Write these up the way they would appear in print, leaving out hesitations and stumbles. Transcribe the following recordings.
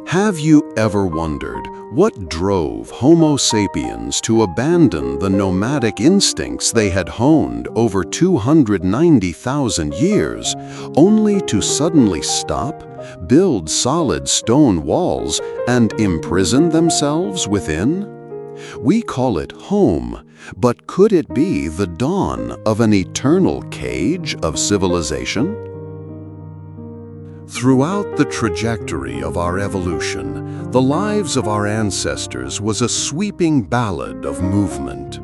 Have you ever wondered what drove Homo sapiens to abandon the nomadic instincts they had honed over 290,000 years, only to suddenly stop, build solid stone walls, and imprison themselves within? We call it home, but could it be the dawn of an eternal cage of civilization? Throughout the trajectory of our evolution, the lives of our ancestors was a sweeping ballad of movement.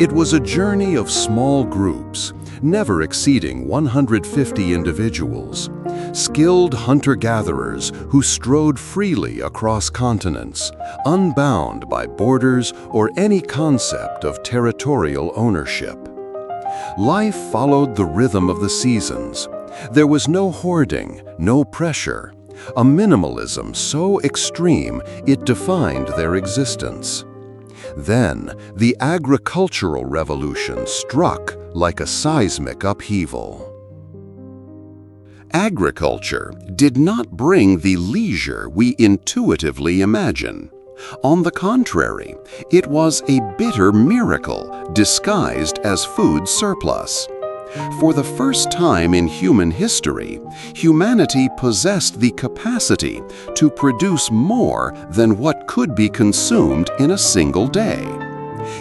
It was a journey of small groups, never exceeding 150 individuals, skilled hunter-gatherers who strode freely across continents, unbound by borders or any concept of territorial ownership. Life followed the rhythm of the seasons. There was no hoarding, no pressure, a minimalism so extreme it defined their existence. Then, the agricultural revolution struck like a seismic upheaval. Agriculture did not bring the leisure we intuitively imagine. On the contrary, it was a bitter miracle disguised as food surplus. For the first time in human history, humanity possessed the capacity to produce more than what could be consumed in a single day.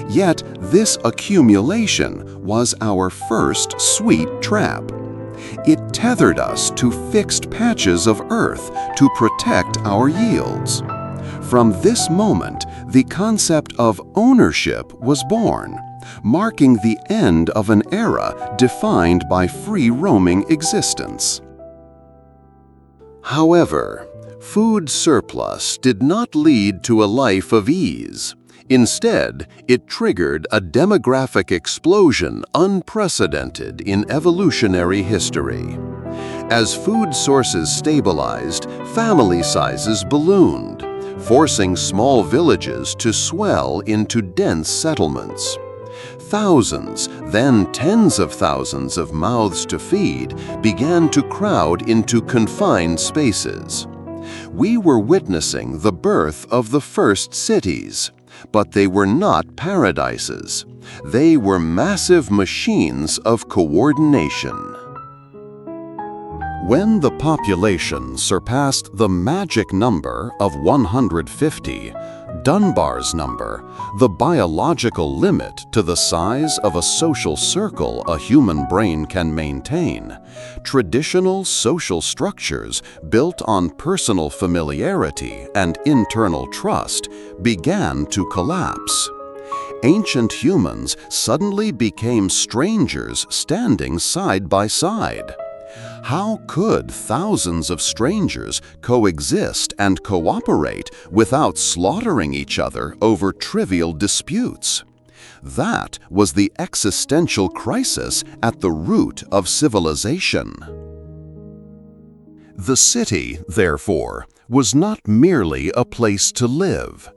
Yet this accumulation was our first sweet trap. It tethered us to fixed patches of earth to protect our yields. From this moment, the concept of ownership was born, marking the end of an era defined by free-roaming existence. However, food surplus did not lead to a life of ease. Instead, it triggered a demographic explosion unprecedented in evolutionary history. As food sources stabilized, family sizes ballooned, forcing small villages to swell into dense settlements. Thousands, then tens of thousands of mouths to feed began to crowd into confined spaces. We were witnessing the birth of the first cities, but they were not paradises. They were massive machines of coordination. When the population surpassed the magic number of 150, Dunbar's number, the biological limit to the size of a social circle a human brain can maintain, traditional social structures built on personal familiarity and internal trust began to collapse. Ancient humans suddenly became strangers standing side by side. How could thousands of strangers coexist and cooperate without slaughtering each other over trivial disputes? That was the existential crisis at the root of civilization. The city, therefore, was not merely a place to live.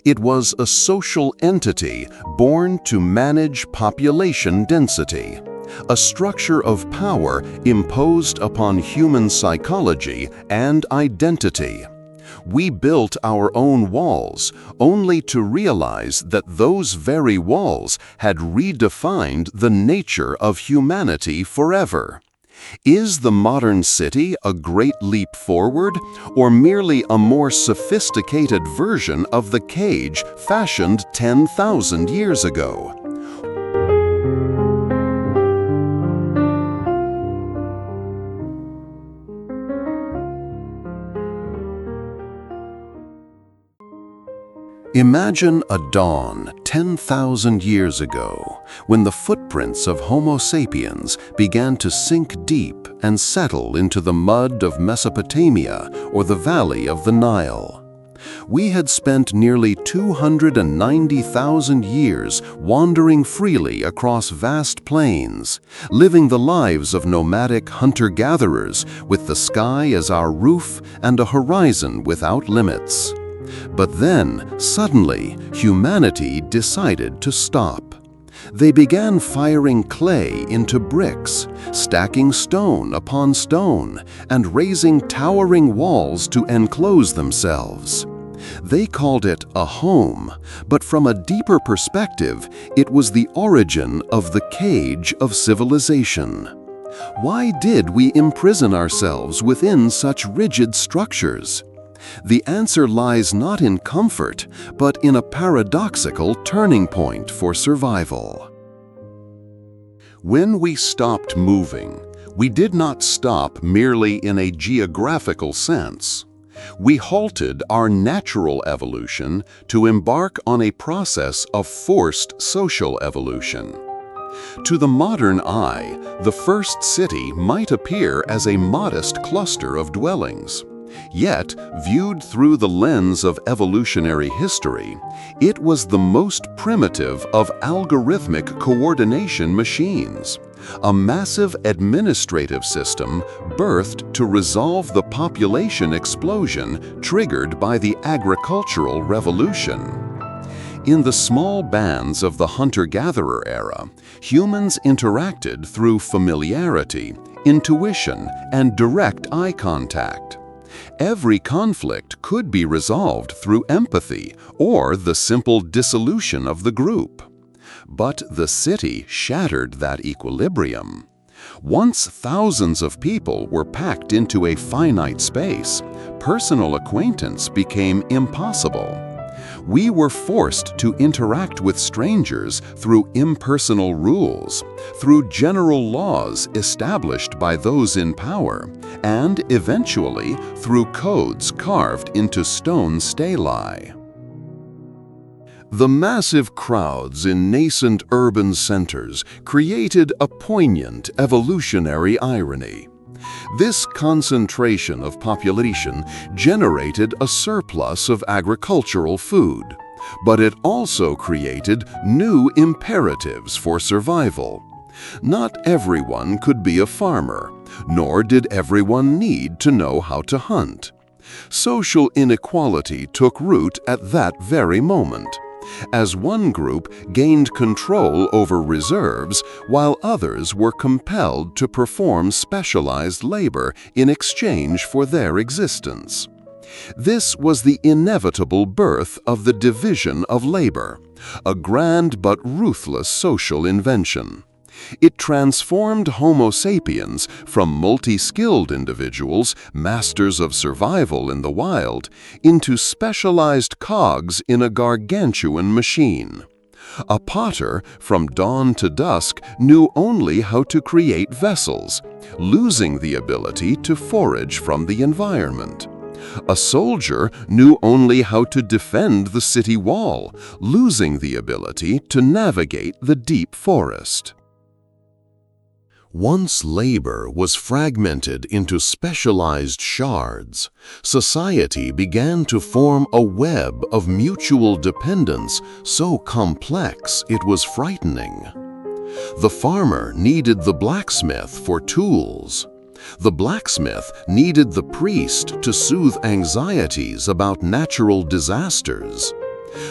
It was a social entity born to manage population density, a structure of power imposed upon human psychology and identity. We built our own walls, only to realize that those very walls had redefined the nature of humanity forever. Is the modern city a great leap forward, or merely a more sophisticated version of the cage fashioned 10,000 years ago? Imagine a dawn 10,000 years ago, when the footprints of Homo sapiens began to sink deep and settle into the mud of Mesopotamia or the valley of the Nile. We had spent nearly 290,000 years wandering freely across vast plains, living the lives of nomadic hunter-gatherers with the sky as our roof and a horizon without limits. But then, suddenly, humanity decided to stop. They began firing clay into bricks, stacking stone upon stone, and raising towering walls to enclose themselves. They called it a home, but from a deeper perspective, it was the origin of the cage of civilization. Why did we imprison ourselves within such rigid structures? The answer lies not in comfort, but in a paradoxical turning point for survival. When we stopped moving, we did not stop merely in a geographical sense. We halted our natural evolution to embark on a process of forced social evolution. To the modern eye, the first city might appear as a modest cluster of dwellings. Yet, viewed through the lens of evolutionary history, it was the most primitive of algorithmic coordination machines, a massive administrative system birthed to resolve the population explosion triggered by the agricultural revolution. In the small bands of the hunter-gatherer era, humans interacted through familiarity, intuition, and direct eye contact. Every conflict could be resolved through empathy or the simple dissolution of the group. But the city shattered that equilibrium. Once thousands of people were packed into a finite space, personal acquaintance became impossible. We were forced to interact with strangers through impersonal rules, through general laws established by those in power, and eventually through codes carved into stone stelae. The massive crowds in nascent urban centers created a poignant evolutionary irony. This concentration of population generated a surplus of agricultural food, but it also created new imperatives for survival. Not everyone could be a farmer, nor did everyone need to know how to hunt. Social inequality took root at that very moment, as one group gained control over reserves while others were compelled to perform specialized labor in exchange for their existence. This was the inevitable birth of the division of labor, a grand but ruthless social invention. It transformed Homo sapiens from multi-skilled individuals, masters of survival in the wild, into specialized cogs in a gargantuan machine. A potter, from dawn to dusk, knew only how to create vessels, losing the ability to forage from the environment. A soldier knew only how to defend the city wall, losing the ability to navigate the deep forest. Once labor was fragmented into specialized shards, society began to form a web of mutual dependence so complex it was frightening. The farmer needed the blacksmith for tools. The blacksmith needed the priest to soothe anxieties about natural disasters.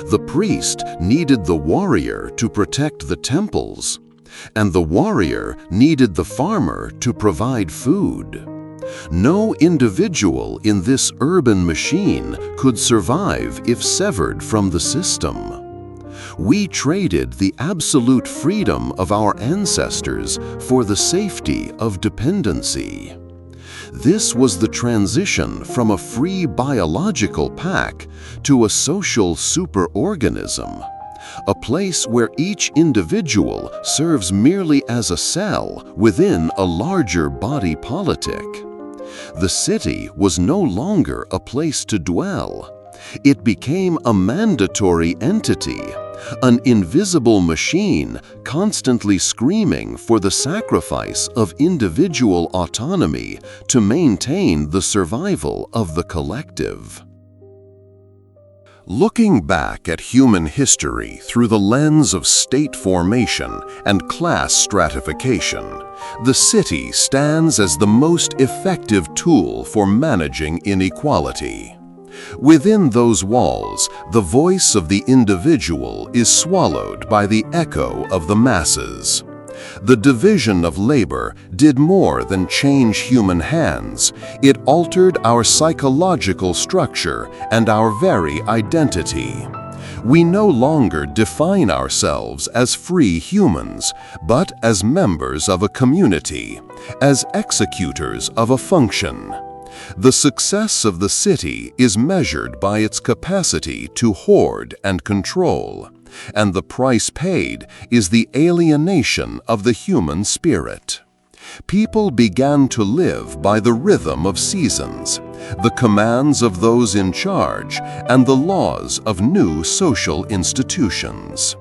The priest needed the warrior to protect the temples. And the warrior needed the farmer to provide food. No individual in this urban machine could survive if severed from the system. We traded the absolute freedom of our ancestors for the safety of dependency. This was the transition from a free biological pack to a social superorganism. A place where each individual serves merely as a cell within a larger body politic. The city was no longer a place to dwell. It became a mandatory entity, an invisible machine constantly screaming for the sacrifice of individual autonomy to maintain the survival of the collective. Looking back at human history through the lens of state formation and class stratification, the city stands as the most effective tool for managing inequality. Within those walls, the voice of the individual is swallowed by the echo of the masses. The division of labor did more than change human hands. It altered our psychological structure and our very identity. We no longer define ourselves as free humans, but as members of a community, as executors of a function. The success of the city is measured by its capacity to hoard and control, and the price paid is the alienation of the human spirit. People began to live by the rhythm of seasons, the commands of those in charge, and the laws of new social institutions.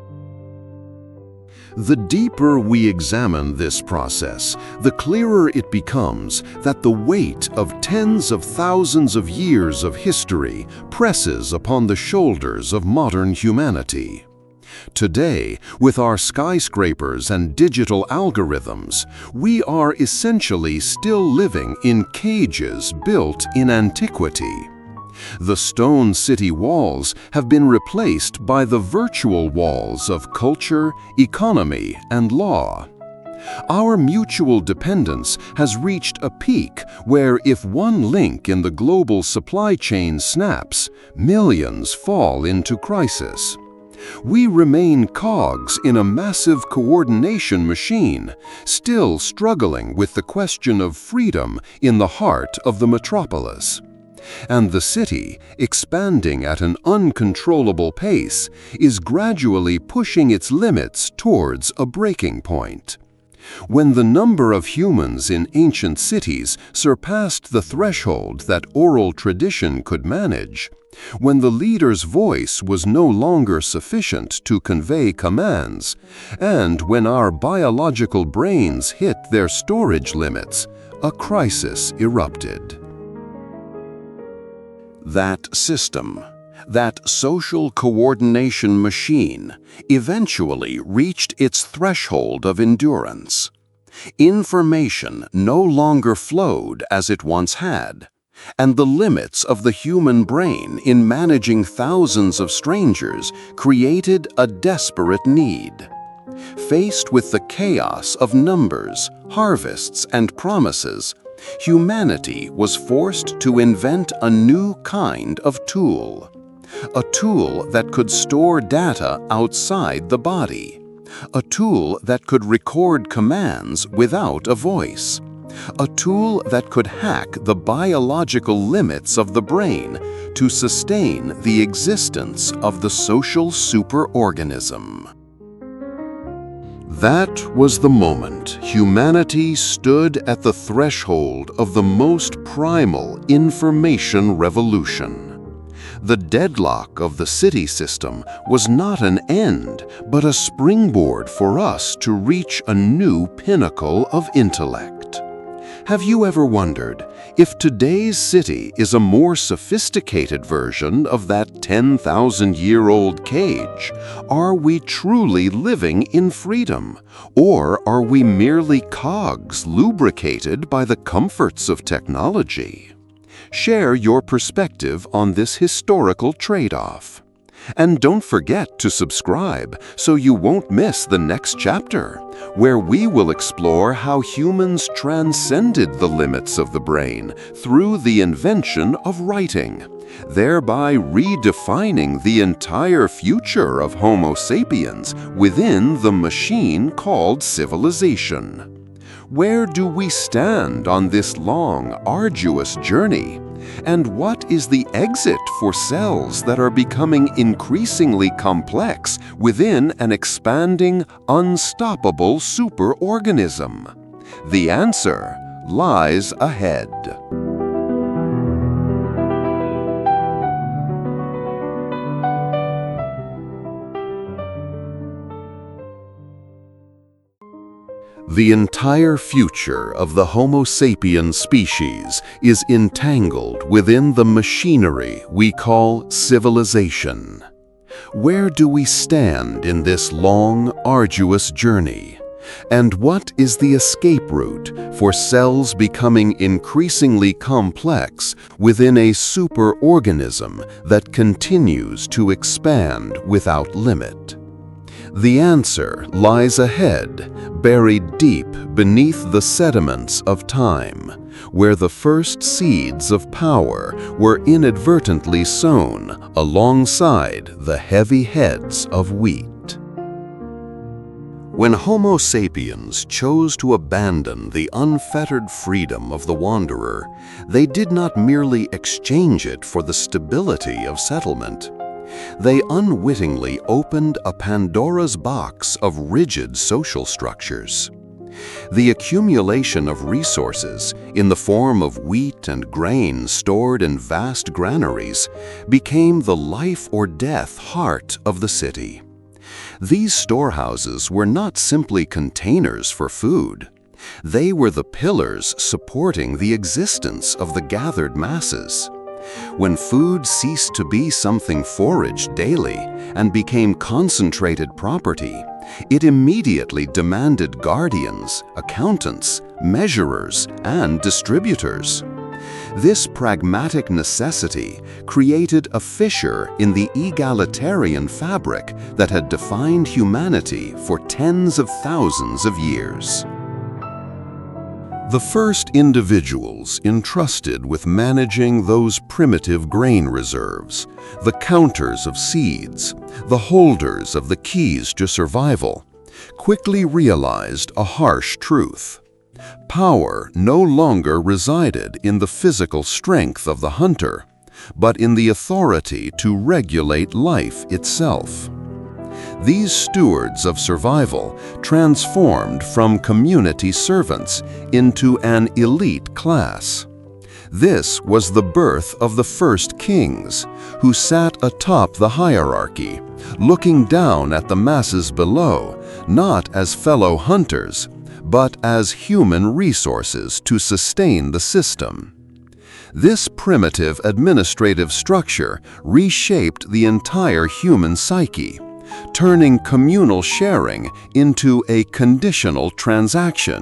The deeper we examine this process, the clearer it becomes that the weight of tens of thousands of years of history presses upon the shoulders of modern humanity. Today, with our skyscrapers and digital algorithms, we are essentially still living in cages built in antiquity. The stone city walls have been replaced by the virtual walls of culture, economy, and law. Our mutual dependence has reached a peak where if one link in the global supply chain snaps, millions fall into crisis. We remain cogs in a massive coordination machine, still struggling with the question of freedom in the heart of the metropolis. And the city, expanding at an uncontrollable pace, is gradually pushing its limits towards a breaking point. When the number of humans in ancient cities surpassed the threshold that oral tradition could manage, when the leader's voice was no longer sufficient to convey commands, and when our biological brains hit their storage limits, a crisis erupted. That system, that social coordination machine, eventually reached its threshold of endurance. Information no longer flowed as it once had, and the limits of the human brain in managing thousands of strangers created a desperate need. Faced with the chaos of numbers, harvests, and promises, humanity was forced to invent a new kind of tool. A tool that could store data outside the body. A tool that could record commands without a voice. A tool that could hack the biological limits of the brain to sustain the existence of the social superorganism. That was the moment humanity stood at the threshold of the most primal information revolution. The deadlock of the city system was not an end, but a springboard for us to reach a new pinnacle of intellect. Have you ever wondered if today's city is a more sophisticated version of that 10,000-year-old cage? Are we truly living in freedom? Or are we merely cogs lubricated by the comforts of technology? Share your perspective on this historical trade-off. And don't forget to subscribe so you won't miss the next chapter, where we will explore how humans transcended the limits of the brain through the invention of writing, thereby redefining the entire future of Homo sapiens within the machine called civilization. Where do we stand on this long, arduous journey? And what is the exit for cells that are becoming increasingly complex within an expanding, unstoppable superorganism? The answer lies ahead. The entire future of the Homo sapiens species is entangled within the machinery we call civilization. Where do we stand in this long, arduous journey? And what is the escape route for cells becoming increasingly complex within a superorganism that continues to expand without limit? The answer lies ahead, buried deep beneath the sediments of time, where the first seeds of power were inadvertently sown alongside the heavy heads of wheat. When Homo sapiens chose to abandon the unfettered freedom of the wanderer, they did not merely exchange it for the stability of settlement. They unwittingly opened a Pandora's box of rigid social structures. The accumulation of resources in the form of wheat and grain stored in vast granaries became the life or death heart of the city. These storehouses were not simply containers for food. They were the pillars supporting the existence of the gathered masses. When food ceased to be something foraged daily and became concentrated property, it immediately demanded guardians, accountants, measurers, and distributors. This pragmatic necessity created a fissure in the egalitarian fabric that had defined humanity for tens of thousands of years. The first individuals entrusted with managing those primitive grain reserves, the counters of seeds, the holders of the keys to survival, quickly realized a harsh truth. Power no longer resided in the physical strength of the hunter, but in the authority to regulate life itself. These stewards of survival transformed from community servants into an elite class. This was the birth of the first kings, who sat atop the hierarchy, looking down at the masses below, not as fellow hunters, but as human resources to sustain the system. This primitive administrative structure reshaped the entire human psyche, turning communal sharing into a conditional transaction.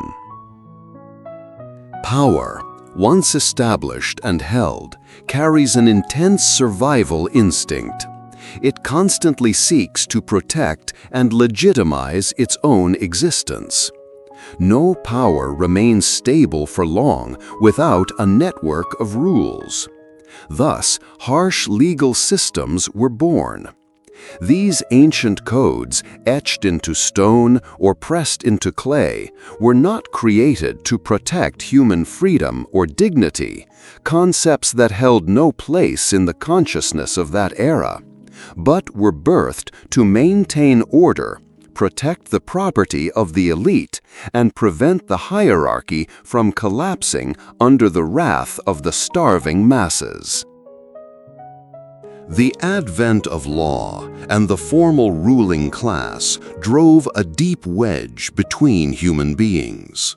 Power, once established and held, carries an intense survival instinct. It constantly seeks to protect and legitimize its own existence. No power remains stable for long without a network of rules. Thus, harsh legal systems were born. These ancient codes, etched into stone or pressed into clay, were not created to protect human freedom or dignity, concepts that held no place in the consciousness of that era, but were birthed to maintain order, protect the property of the elite, and prevent the hierarchy from collapsing under the wrath of the starving masses. The advent of law and the formal ruling class drove a deep wedge between human beings.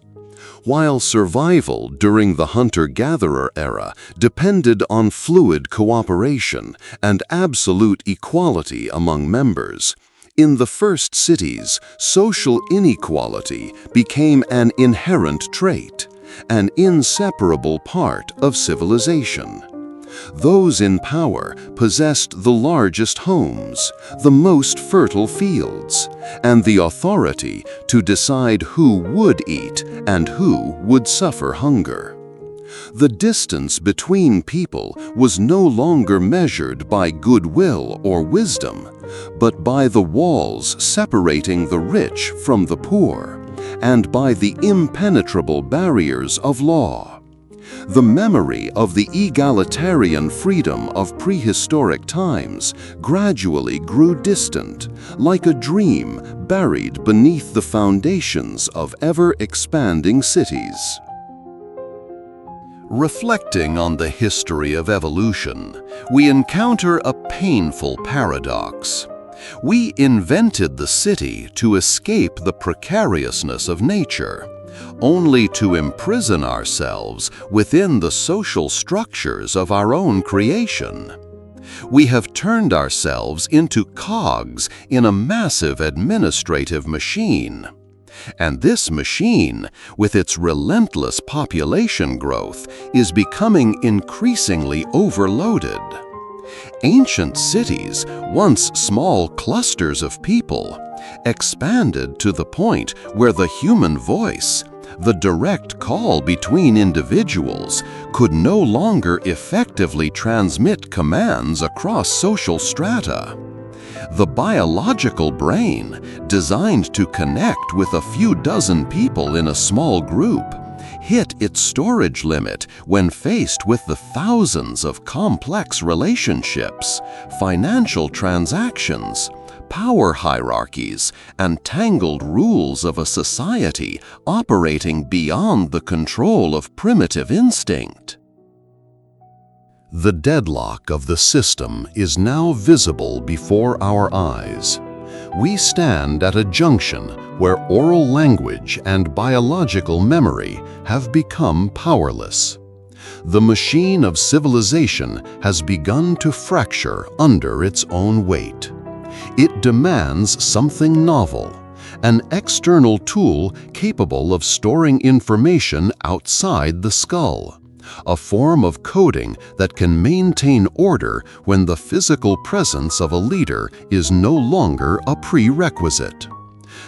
While survival during the hunter-gatherer era depended on fluid cooperation and absolute equality among members, in the first cities, social inequality became an inherent trait, an inseparable part of civilization. Those in power possessed the largest homes, the most fertile fields, and the authority to decide who would eat and who would suffer hunger. The distance between people was no longer measured by goodwill or wisdom, but by the walls separating the rich from the poor, and by the impenetrable barriers of law. The memory of the egalitarian freedom of prehistoric times gradually grew distant, like a dream buried beneath the foundations of ever-expanding cities. Reflecting on the history of evolution, we encounter a painful paradox. We invented the city to escape the precariousness of nature, only to imprison ourselves within the social structures of our own creation. We have turned ourselves into cogs in a massive administrative machine. And this machine, with its relentless population growth, is becoming increasingly overloaded. Ancient cities, once small clusters of people, expanded to the point where the human voice, the direct call between individuals, could no longer effectively transmit commands across social strata. The biological brain, designed to connect with a few dozen people in a small group, hit its storage limit when faced with the thousands of complex relationships, financial transactions, power hierarchies, and tangled rules of a society operating beyond the control of primitive instinct. The deadlock of the system is now visible before our eyes. We stand at a junction where oral language and biological memory have become powerless. The machine of civilization has begun to fracture under its own weight. It demands something novel, an external tool capable of storing information outside the skull, a form of coding that can maintain order when the physical presence of a leader is no longer a prerequisite.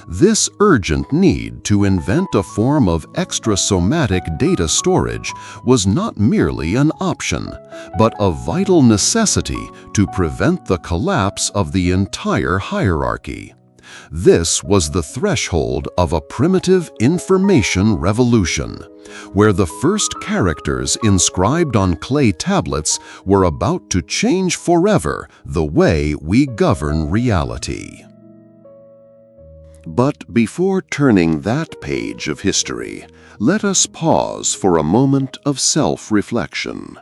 This urgent need to invent a form of extrasomatic data storage was not merely an option, but a vital necessity to prevent the collapse of the entire hierarchy. This was the threshold of a primitive information revolution, where the first characters inscribed on clay tablets were about to change forever the way we govern reality. But before turning that page of history, let us pause for a moment of self-reflection.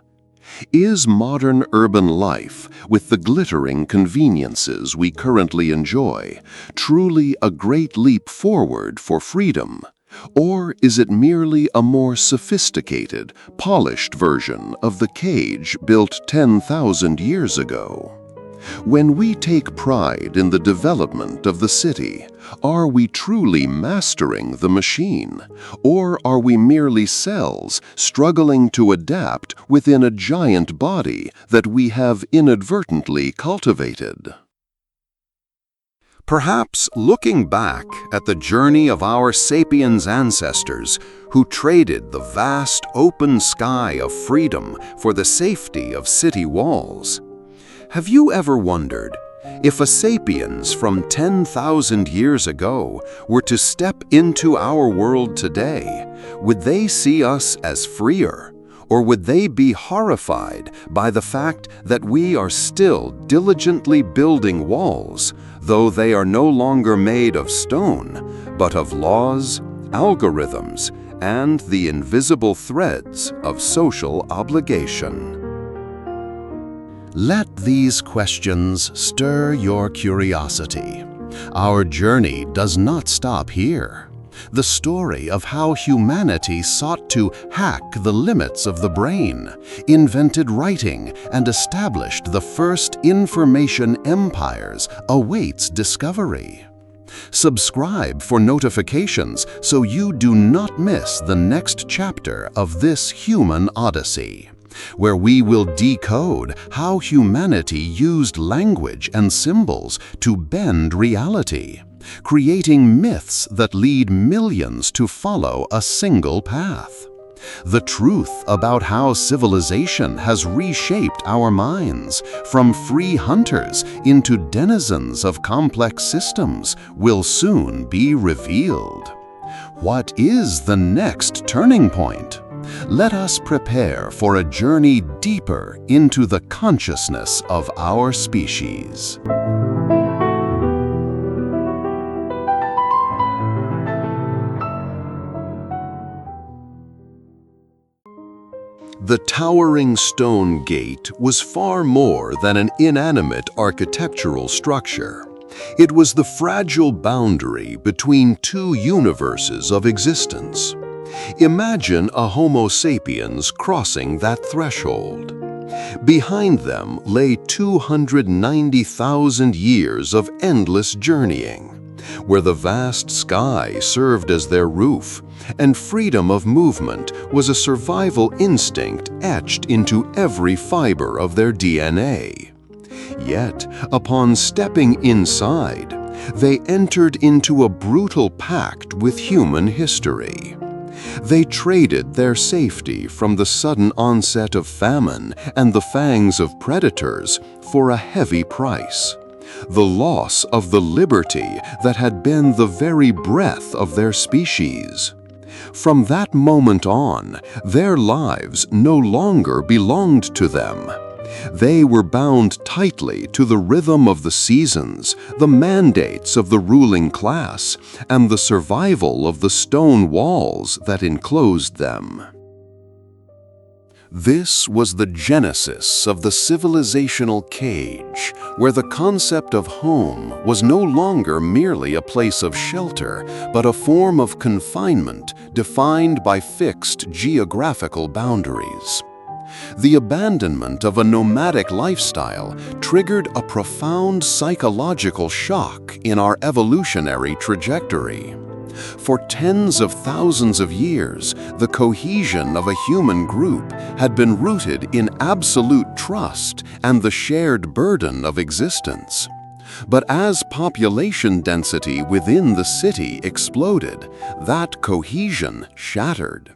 Is modern urban life, with the glittering conveniences we currently enjoy, truly a great leap forward for freedom? Or is it merely a more sophisticated, polished version of the cage built 10,000 years ago? When we take pride in the development of the city, are we truly mastering the machine? Or are we merely cells struggling to adapt within a giant body that we have inadvertently cultivated? Perhaps looking back at the journey of our sapiens ancestors who traded the vast open sky of freedom for the safety of city walls, have you ever wondered, if a sapiens from 10,000 years ago were to step into our world today, would they see us as freer? Or would they be horrified by the fact that we are still diligently building walls, though they are no longer made of stone, but of laws, algorithms, and the invisible threads of social obligation? Let these questions stir your curiosity. Our journey does not stop here. The story of how humanity sought to hack the limits of the brain, invented writing, and established the first information empires awaits discovery. Subscribe for notifications so you do not miss the next chapter of this human odyssey, where we will decode how humanity used language and symbols to bend reality, creating myths that lead millions to follow a single path. The truth about how civilization has reshaped our minds, from free hunters into denizens of complex systems, will soon be revealed. What is the next turning point? Let us prepare for a journey deeper into the consciousness of our species. The towering stone gate was far more than an inanimate architectural structure. It was the fragile boundary between two universes of existence. Imagine a Homo sapiens crossing that threshold. Behind them lay 290,000 years of endless journeying, where the vast sky served as their roof, and freedom of movement was a survival instinct etched into every fiber of their DNA. Yet, upon stepping inside, they entered into a brutal pact with human history. They traded their safety from the sudden onset of famine and the fangs of predators for a heavy price: the loss of the liberty that had been the very breath of their species. From that moment on, their lives no longer belonged to them. They were bound tightly to the rhythm of the seasons, the mandates of the ruling class, and the survival of the stone walls that enclosed them. This was the genesis of the civilizational cage, where the concept of home was no longer merely a place of shelter, but a form of confinement defined by fixed geographical boundaries. The abandonment of a nomadic lifestyle triggered a profound psychological shock in our evolutionary trajectory. For tens of thousands of years, the cohesion of a human group had been rooted in absolute trust and the shared burden of existence. But as population density within the city exploded, that cohesion shattered.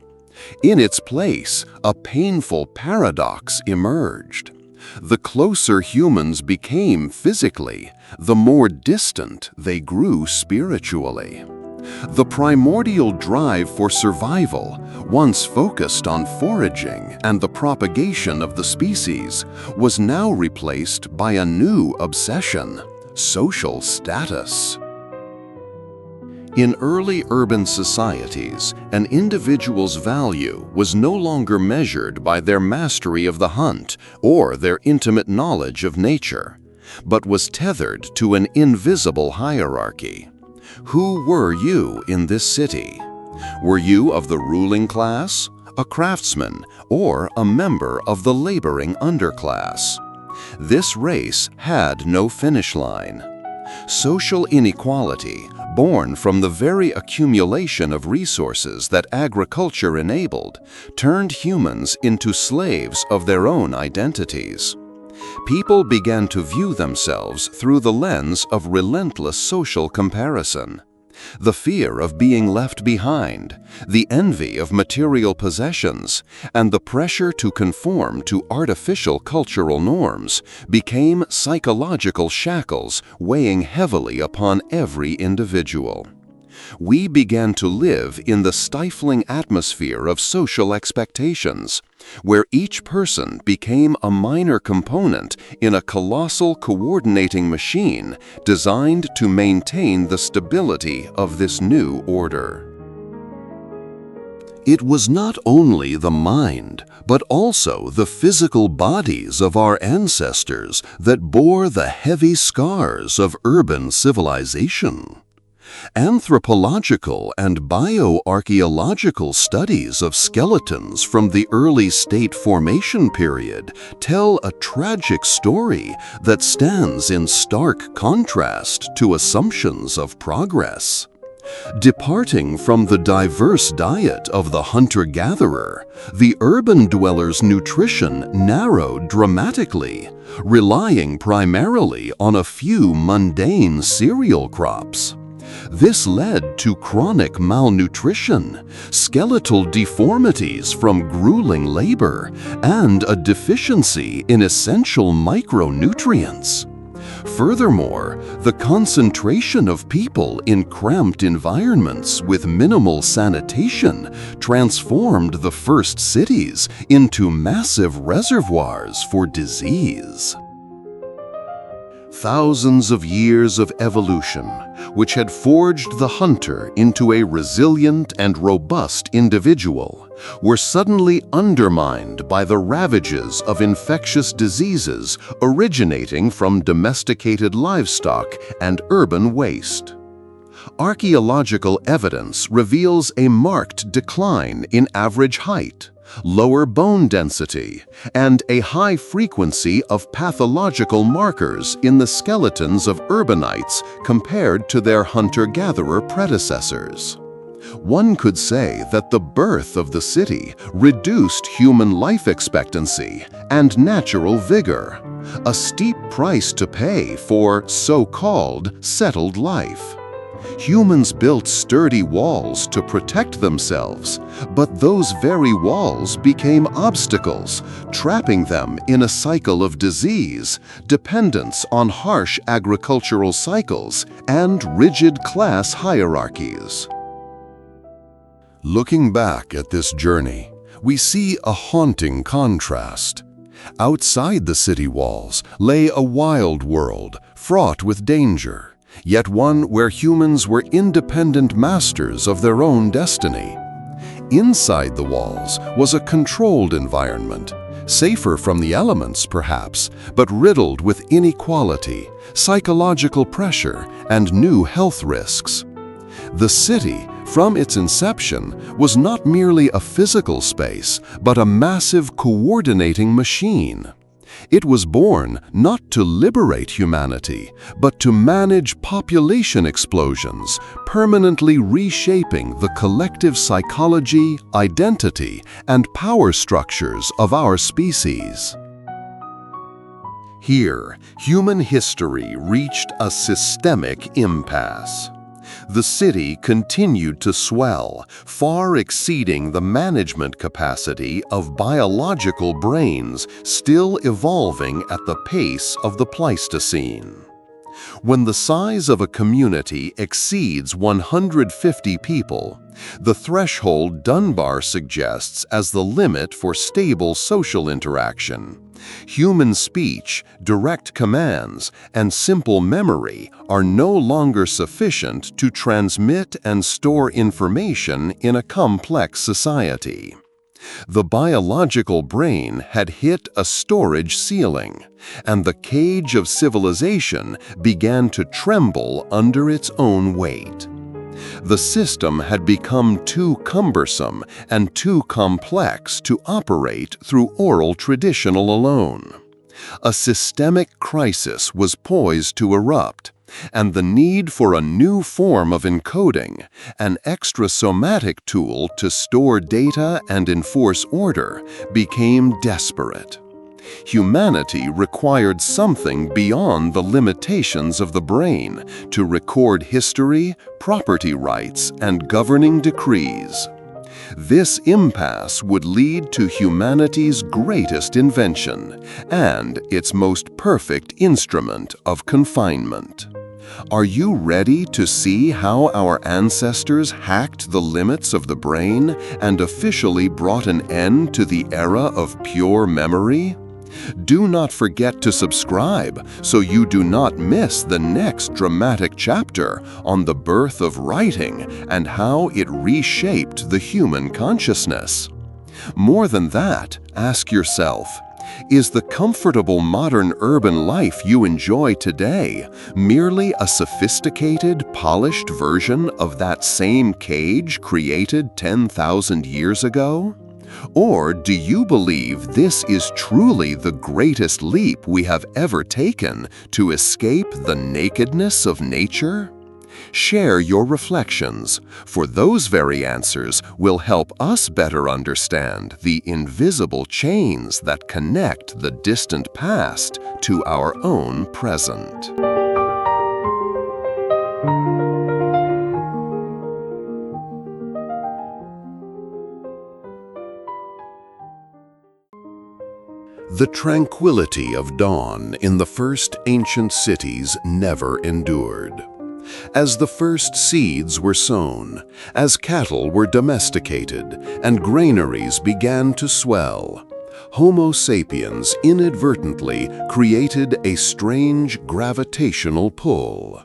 In its place, a painful paradox emerged. The closer humans became physically, the more distant they grew spiritually. The primordial drive for survival, once focused on foraging and the propagation of the species, was now replaced by a new obsession: social status. In early urban societies, an individual's value was no longer measured by their mastery of the hunt or their intimate knowledge of nature, but was tethered to an invisible hierarchy. Who were you in this city? Were you of the ruling class, a craftsman, or a member of the laboring underclass? This race had no finish line. Social inequality, born from the very accumulation of resources that agriculture enabled, turned humans into slaves of their own identities. People began to view themselves through the lens of relentless social comparison. The fear of being left behind, the envy of material possessions, and the pressure to conform to artificial cultural norms became psychological shackles weighing heavily upon every individual. We began to live in the stifling atmosphere of social expectations, where each person became a minor component in a colossal coordinating machine designed to maintain the stability of this new order. It was not only the mind, but also the physical bodies of our ancestors that bore the heavy scars of urban civilization. Anthropological and bioarchaeological studies of skeletons from the early state formation period tell a tragic story that stands in stark contrast to assumptions of progress. Departing from the diverse diet of the hunter-gatherer, the urban dweller's nutrition narrowed dramatically, relying primarily on a few mundane cereal crops. This led to chronic malnutrition, skeletal deformities from grueling labor, and a deficiency in essential micronutrients. Furthermore, the concentration of people in cramped environments with minimal sanitation transformed the first cities into massive reservoirs for disease. Thousands of years of evolution, which had forged the hunter into a resilient and robust individual, were suddenly undermined by the ravages of infectious diseases originating from domesticated livestock and urban waste. Archaeological evidence reveals a marked decline in average height, lower bone density, and a high frequency of pathological markers in the skeletons of urbanites compared to their hunter-gatherer predecessors. One could say that the birth of the city reduced human life expectancy and natural vigor, a steep price to pay for so-called settled life. Humans built sturdy walls to protect themselves, but those very walls became obstacles, trapping them in a cycle of disease, dependence on harsh agricultural cycles, and rigid class hierarchies. Looking back at this journey, we see a haunting contrast. Outside the city walls lay a wild world, fraught with danger, yet one where humans were independent masters of their own destiny. Inside the walls was a controlled environment, safer from the elements perhaps, but riddled with inequality, psychological pressure, and new health risks. The city, from its inception, was not merely a physical space, but a massive coordinating machine. It was born not to liberate humanity, but to manage population explosions, permanently reshaping the collective psychology, identity, and power structures of our species. Here, human history reached a systemic impasse. The city continued to swell, far exceeding the management capacity of biological brains still evolving at the pace of the Pleistocene. When the size of a community exceeds 150 people, the threshold Dunbar suggests as the limit for stable social interaction, human speech, direct commands, and simple memory are no longer sufficient to transmit and store information in a complex society. The biological brain had hit a storage ceiling, and the cage of civilization began to tremble under its own weight. The system had become too cumbersome and too complex to operate through oral tradition alone. A systemic crisis was poised to erupt, and the need for a new form of encoding, an extrasomatic tool to store data and enforce order, became desperate. Humanity required something beyond the limitations of the brain to record history, property rights, and governing decrees. This impasse would lead to humanity's greatest invention and its most perfect instrument of confinement. Are you ready to see how our ancestors hacked the limits of the brain and officially brought an end to the era of pure memory? Do not forget to subscribe so you do not miss the next dramatic chapter on the birth of writing and how it reshaped the human consciousness. More than that, ask yourself, is the comfortable modern urban life you enjoy today merely a sophisticated, polished version of that same cage created 10,000 years ago? Or do you believe this is truly the greatest leap we have ever taken to escape the nakedness of nature? Share your reflections, for those very answers will help us better understand the invisible chains that connect the distant past to our own present. The tranquility of dawn in the first ancient cities never endured. As the first seeds were sown, as cattle were domesticated, and granaries began to swell, Homo sapiens inadvertently created a strange gravitational pull.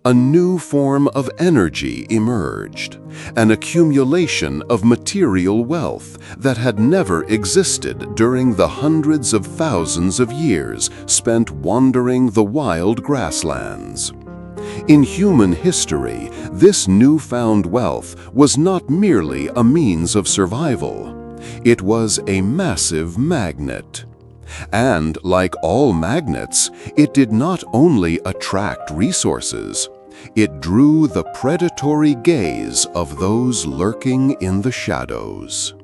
A new form of energy emerged, an accumulation of material wealth that had never existed during the hundreds of thousands of years spent wandering the wild grasslands. In human history, this newfound wealth was not merely a means of survival. It was a massive magnet. And like all magnets, it did not only attract resources, it drew the predatory gaze of those lurking in the shadows.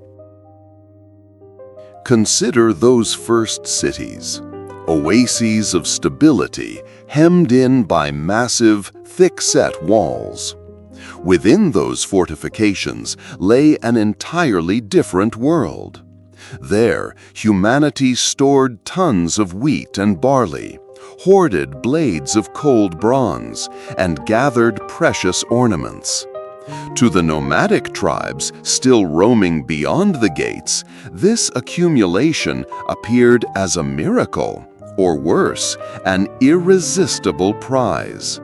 Consider those first cities, oases of stability hemmed in by massive, thick-set walls. Within those fortifications lay an entirely different world. There, humanity stored tons of wheat and barley, hoarded blades of cold bronze, and gathered precious ornaments. To the nomadic tribes still roaming beyond the gates, this accumulation appeared as a miracle, or worse, an irresistible prize.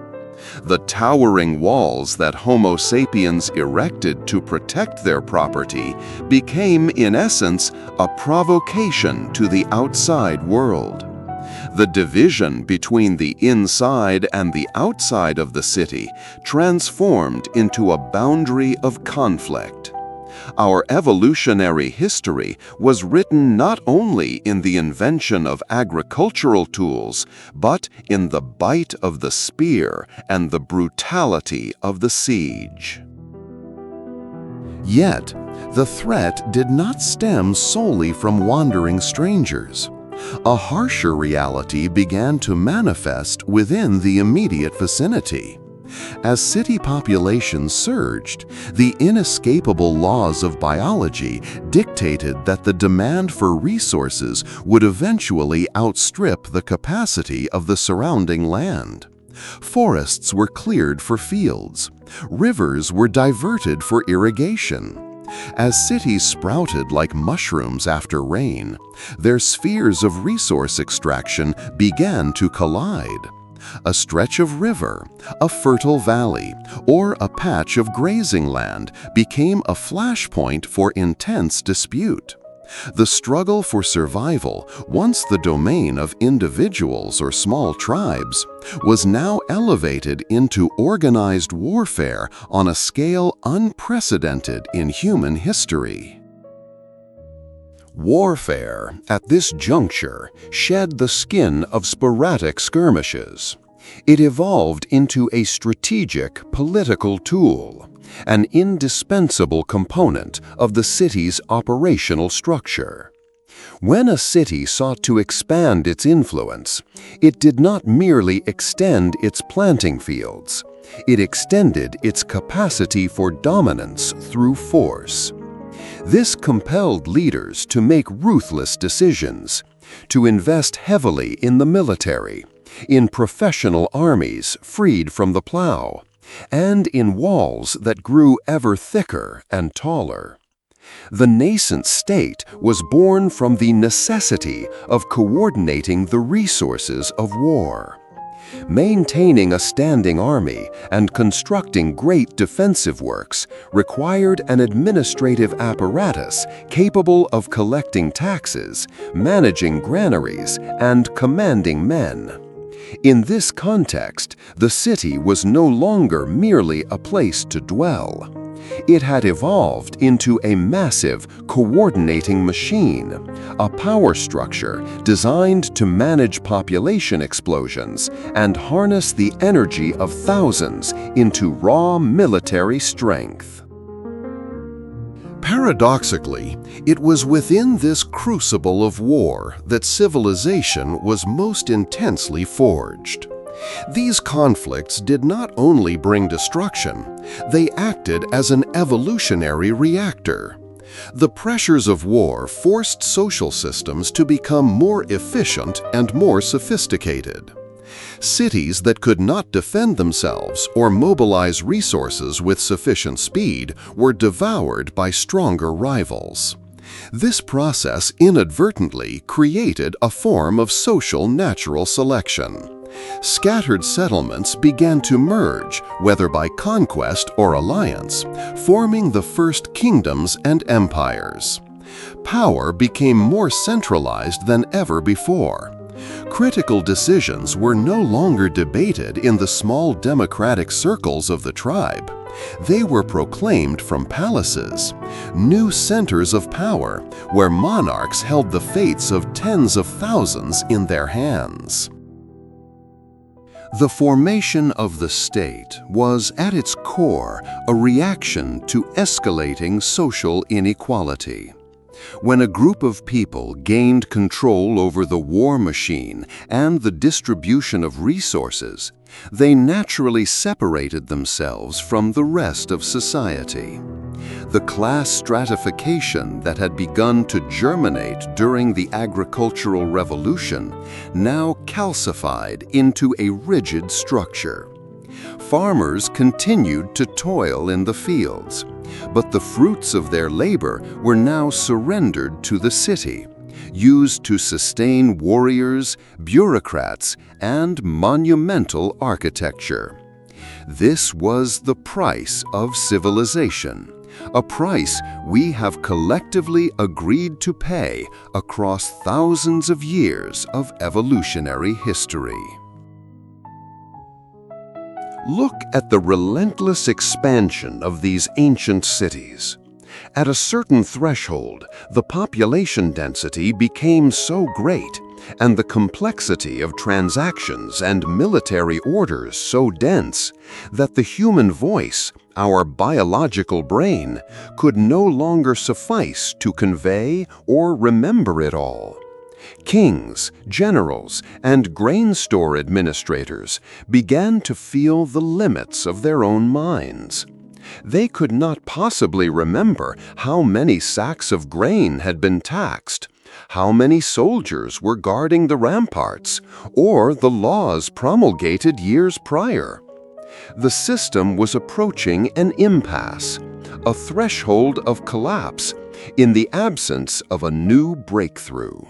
The towering walls that Homo sapiens erected to protect their property became, in essence, a provocation to the outside world. The division between the inside and the outside of the city transformed into a boundary of conflict. Our evolutionary history was written not only in the invention of agricultural tools, but in the bite of the spear and the brutality of the siege. Yet, the threat did not stem solely from wandering strangers. A harsher reality began to manifest within the immediate vicinity. As city populations surged, the inescapable laws of biology dictated that the demand for resources would eventually outstrip the capacity of the surrounding land. Forests were cleared for fields. Rivers were diverted for irrigation. As cities sprouted like mushrooms after rain, their spheres of resource extraction began to collide. A stretch of river, a fertile valley, or a patch of grazing land became a flashpoint for intense dispute. The struggle for survival, once the domain of individuals or small tribes, was now elevated into organized warfare on a scale unprecedented in human history. Warfare, at this juncture, shed the skin of sporadic skirmishes. It evolved into a strategic political tool, an indispensable component of the city's operational structure. When a city sought to expand its influence, it did not merely extend its planting fields. It extended its capacity for dominance through force. This compelled leaders to make ruthless decisions, to invest heavily in the military, in professional armies freed from the plow, and in walls that grew ever thicker and taller. The nascent state was born from the necessity of coordinating the resources of war. Maintaining a standing army and constructing great defensive works required an administrative apparatus capable of collecting taxes, managing granaries, and commanding men. In this context, the city was no longer merely a place to dwell. It had evolved into a massive, coordinating machine, a power structure designed to manage population explosions and harness the energy of thousands into raw military strength. Paradoxically, it was within this crucible of war that civilization was most intensely forged. These conflicts did not only bring destruction, they acted as an evolutionary reactor. The pressures of war forced social systems to become more efficient and more sophisticated. Cities that could not defend themselves or mobilize resources with sufficient speed were devoured by stronger rivals. This process inadvertently created a form of social natural selection. Scattered settlements began to merge, whether by conquest or alliance, forming the first kingdoms and empires. Power became more centralized than ever before. Critical decisions were no longer debated in the small democratic circles of the tribe. They were proclaimed from palaces, new centers of power where monarchs held the fates of tens of thousands in their hands. The formation of the state was, at its core, a reaction to escalating social inequality. When a group of people gained control over the war machine and the distribution of resources, they naturally separated themselves from the rest of society. The class stratification that had begun to germinate during the agricultural revolution now calcified into a rigid structure. Farmers continued to toil in the fields, but the fruits of their labor were now surrendered to the city, used to sustain warriors, bureaucrats, and monumental architecture. This was the price of civilization, a price we have collectively agreed to pay across thousands of years of evolutionary history. Look at the relentless expansion of these ancient cities. At a certain threshold, the population density became so great, and the complexity of transactions and military orders so dense, that the human voice, our biological brain, could no longer suffice to convey or remember it all. Kings, generals, and grain store administrators began to feel the limits of their own minds. They could not possibly remember how many sacks of grain had been taxed, how many soldiers were guarding the ramparts, or the laws promulgated years prior. The system was approaching an impasse, a threshold of collapse, in the absence of a new breakthrough.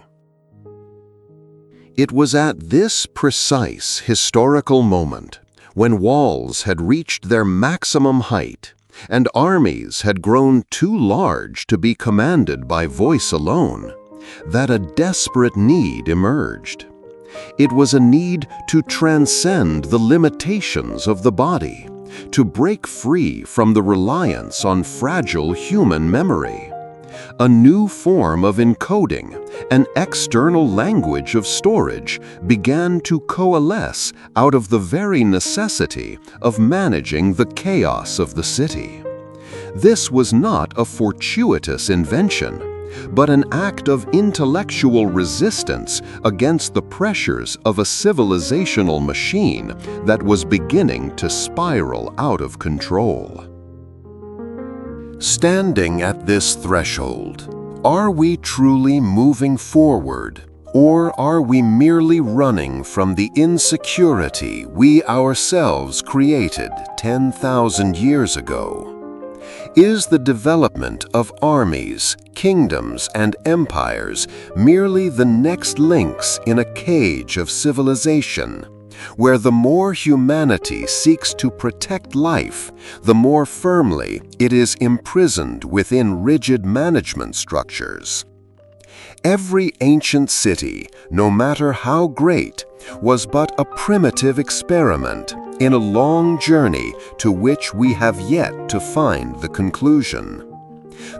It was at this precise historical moment, when walls had reached their maximum height and armies had grown too large to be commanded by voice alone, that a desperate need emerged. It was a need to transcend the limitations of the body, to break free from the reliance on fragile human memory. A new form of encoding, an external language of storage, began to coalesce out of the very necessity of managing the chaos of the city. This was not a fortuitous invention, but an act of intellectual resistance against the pressures of a civilizational machine that was beginning to spiral out of control. Standing at this threshold, are we truly moving forward, or are we merely running from the insecurity we ourselves created 10,000 years ago? Is the development of armies, kingdoms, and empires merely the next links in a cage of civilization, where the more humanity seeks to protect life, the more firmly it is imprisoned within rigid management structures? Every ancient city, no matter how great, was but a primitive experiment in a long journey to which we have yet to find the conclusion.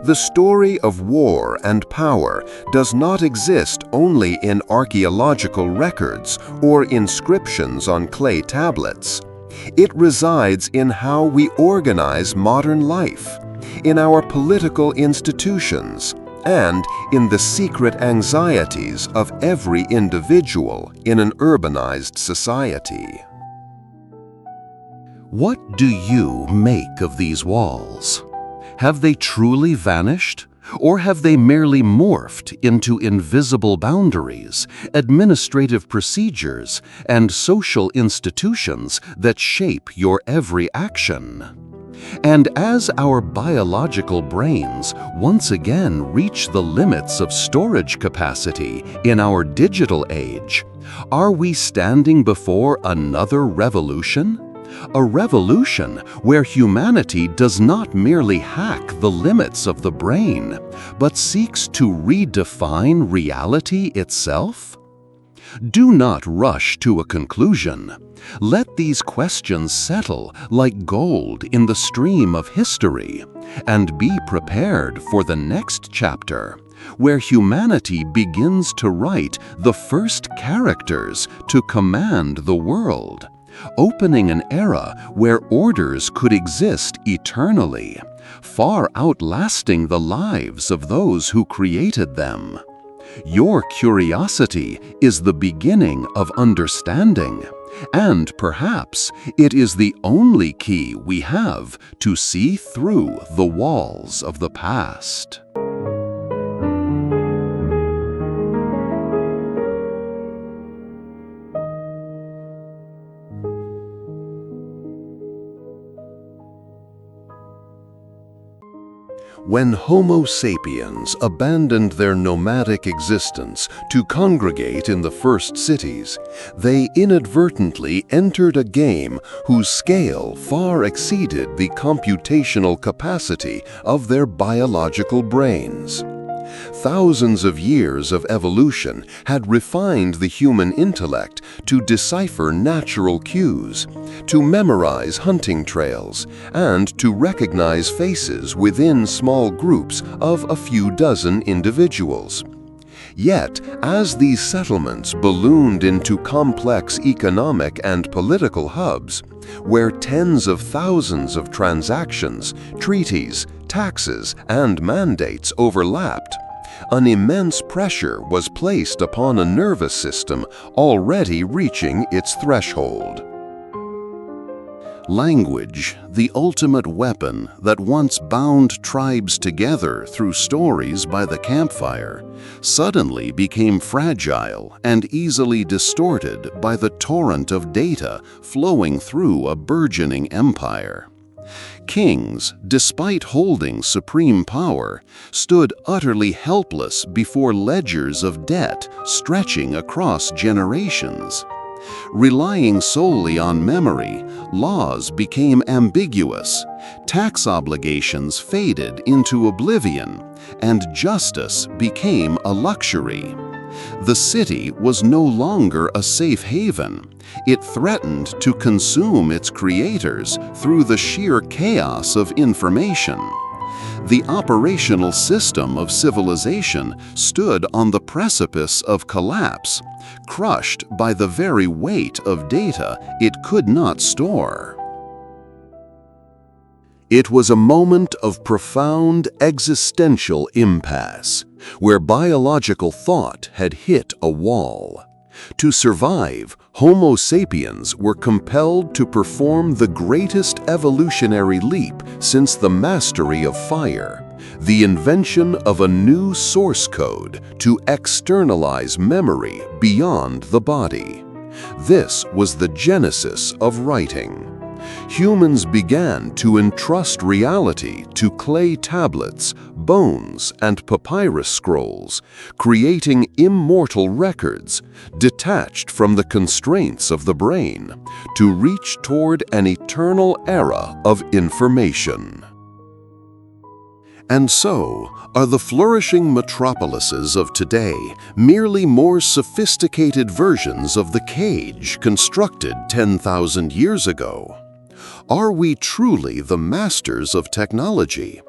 The story of war and power does not exist only in archaeological records or inscriptions on clay tablets. It resides in how we organize modern life, in our political institutions, and in the secret anxieties of every individual in an urbanized society. What do you make of these walls? Have they truly vanished, or have they merely morphed into invisible boundaries, administrative procedures, and social institutions that shape your every action? And as our biological brains once again reach the limits of storage capacity in our digital age, are we standing before another revolution? A revolution where humanity does not merely hack the limits of the brain, but seeks to redefine reality itself? Do not rush to a conclusion. Let these questions settle like gold in the stream of history, and be prepared for the next chapter, where humanity begins to write the first characters to command the world, opening an era where orders could exist eternally, far outlasting the lives of those who created them. Your curiosity is the beginning of understanding, and perhaps it is the only key we have to see through the walls of the past. When Homo sapiens abandoned their nomadic existence to congregate in the first cities, they inadvertently entered a game whose scale far exceeded the computational capacity of their biological brains. Thousands of years of evolution had refined the human intellect to decipher natural cues, to memorize hunting trails, and to recognize faces within small groups of a few dozen individuals. Yet, as these settlements ballooned into complex economic and political hubs, where tens of thousands of transactions, treaties, taxes, and mandates overlapped, an immense pressure was placed upon a nervous system already reaching its threshold. Language, the ultimate weapon that once bound tribes together through stories by the campfire, suddenly became fragile and easily distorted by the torrent of data flowing through a burgeoning empire. Kings, despite holding supreme power, stood utterly helpless before ledgers of debt stretching across generations. Relying solely on memory, laws became ambiguous, tax obligations faded into oblivion, and justice became a luxury. The city was no longer a safe haven. It threatened to consume its creators through the sheer chaos of information. The operational system of civilization stood on the precipice of collapse, crushed by the very weight of data it could not store. It was a moment of profound existential impasse, where biological thought had hit a wall. To survive, Homo sapiens were compelled to perform the greatest evolutionary leap since the mastery of fire, the invention of a new source code to externalize memory beyond the body. This was the genesis of writing. Humans began to entrust reality to clay tablets, bones, and papyrus scrolls, creating immortal records, detached from the constraints of the brain, to reach toward an eternal era of information. And so, are the flourishing metropolises of today merely more sophisticated versions of the cage constructed 10,000 years ago? Are we truly the masters of technology?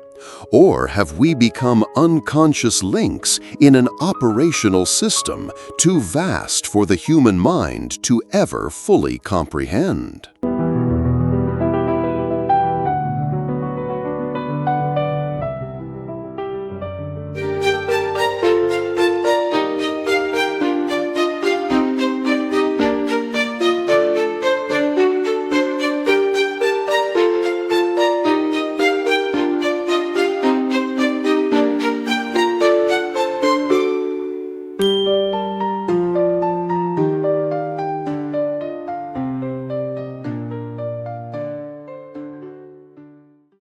Or have we become unconscious links in an operational system too vast for the human mind to ever fully comprehend?